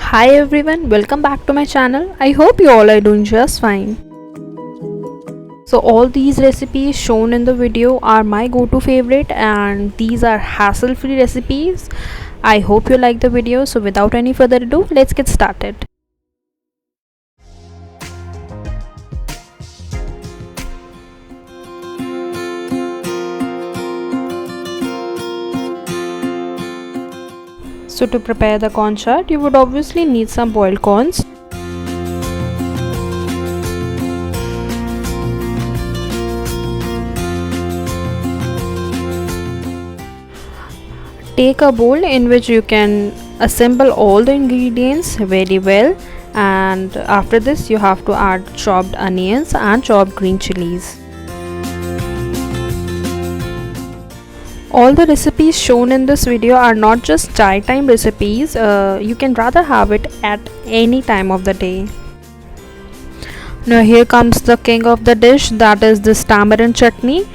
Hi everyone, welcome back to my channel. I hope you all are doing just fine. So all these recipes shown in the video are my go-to favorite and these are hassle-free recipes. I hope you like the video. So without any further ado, let's get started. So to prepare the corn chart, you would obviously need some boiled corns. Take a bowl in which you can assemble all the ingredients very well, and after this you have to add chopped onions and chopped green chilies. All the recipes shown in this video are not just chai time recipes, you can rather have it at any time of the day. Now here comes the king of the dish, that is this tamarind chutney.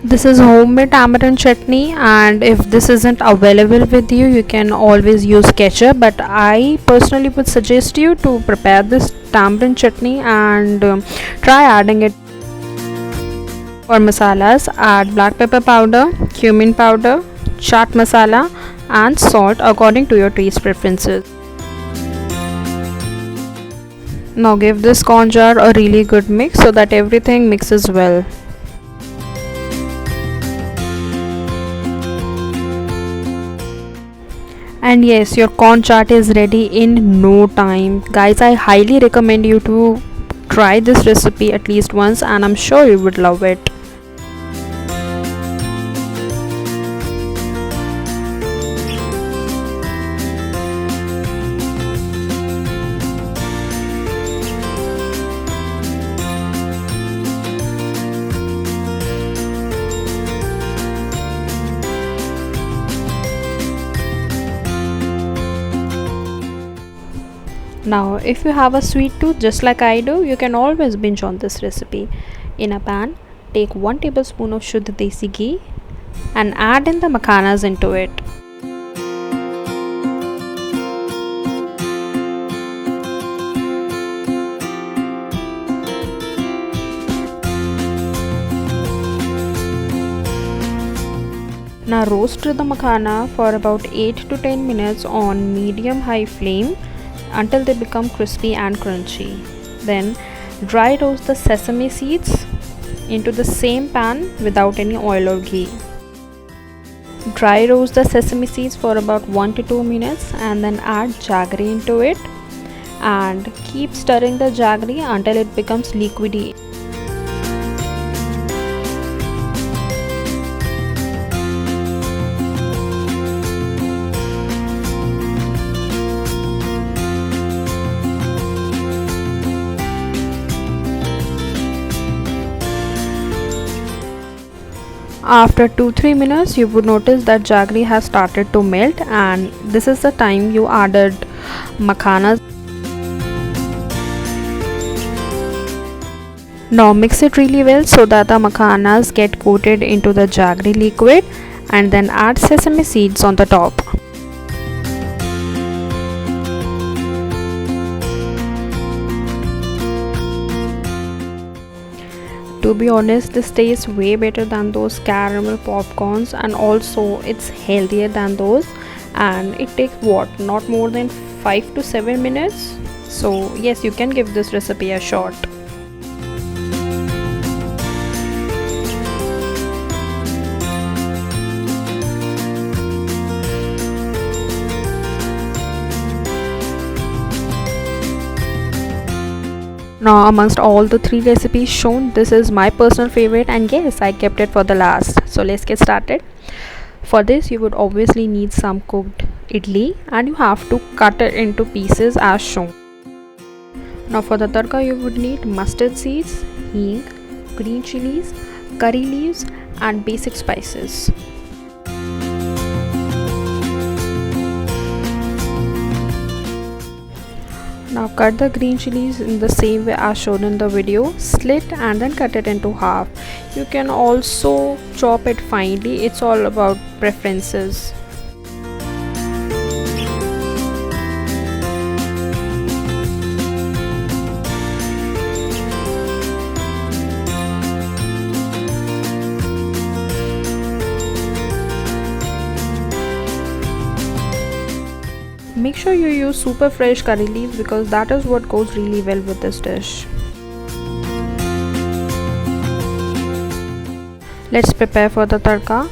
This is homemade tamarind chutney, and if this isn't available with you, you can always use ketchup, but I personally would suggest you to prepare this tamarind chutney and try adding it. For masalas, add black pepper powder, cumin powder, chaat masala and salt according to your taste preferences. Now give this corn jar a really good mix so that everything mixes well. And yes, your corn chart is ready in no time. Guys, I highly recommend you to try this recipe at least once and I'm sure you would love it. Now if you have a sweet tooth just like I do, you can always binge on this recipe. In a pan, take 1 tablespoon of Shuddh Desi ghee and add in the makhanas into it. Now roast the makhana for about 8 to 10 minutes on medium-high flame until they become crispy and crunchy. Then dry roast the sesame seeds into the same pan without any oil or ghee. Dry roast the sesame seeds for about 1 to 2 minutes and then add jaggery into it and keep stirring the jaggery until it becomes liquidy. After 2-3 minutes, you would notice that jaggery has started to melt, and this is the time you added makhanas. Now mix it really well so that the makhanas get coated into the jaggery liquid, and then add sesame seeds on the top. To be honest, this tastes way better than those caramel popcorns, and also it's healthier than those, and it takes not more than 5 to 7 minutes. So yes, you can give this recipe a shot. Now amongst all the 3 recipes shown, this is my personal favorite, and yes, I kept it for the last. So let's get started. For this you would obviously need some cooked idli and you have to cut it into pieces as shown. Now for the tadka you would need mustard seeds, hing, green chilies, curry leaves and basic spices. Now cut the green chilies in the same way as shown in the video, slit and then cut it into half. You can also chop it finely, it's all about preferences. Make sure you use super fresh curry leaves because that is what goes really well with this dish. Let's prepare for the tadka.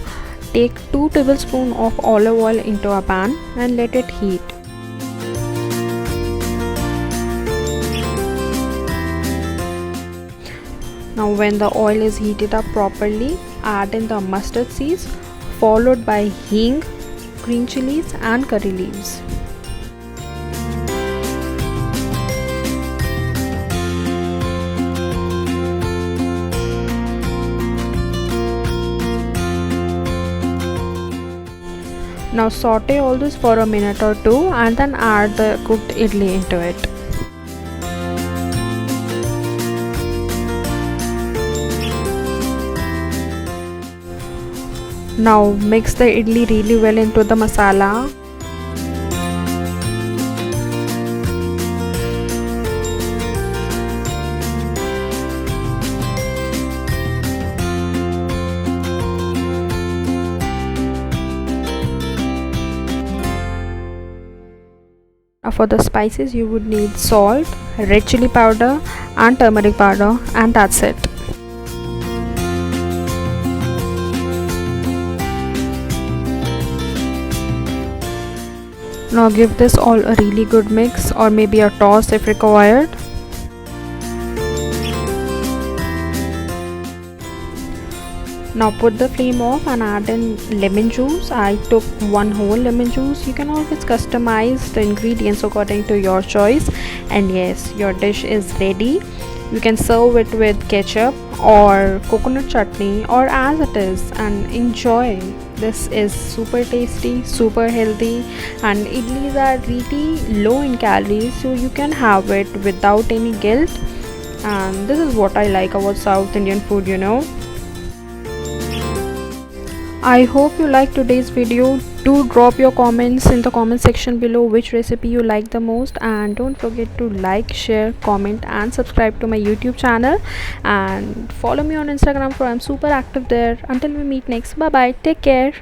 Take 2 tablespoons of olive oil into a pan and let it heat. Now when the oil is heated up properly, add in the mustard seeds followed by hing, green chilies and curry leaves. Now saute all this for a minute or two and then add the cooked idli into it. Now mix the idli really well into the masala. For the spices you would need salt, red chili powder and turmeric powder, and that's it. Now give this all a really good mix or maybe a toss if required. Now put the flame off and add in lemon juice. I took 1 whole lemon juice. You can always customize the ingredients according to your choice. And yes, your dish is ready. You can serve it with ketchup or coconut chutney or as it is and enjoy. This is super tasty, super healthy, and idlis are really low in calories, so you can have it without any guilt. And this is what I like about South Indian food, you know. I hope you liked today's video. Do drop your comments in the comment section below which recipe you like the most, and don't forget to like, share, comment and subscribe to my YouTube channel, and follow me on Instagram for I'm super active there. Until we meet next, bye bye, take care.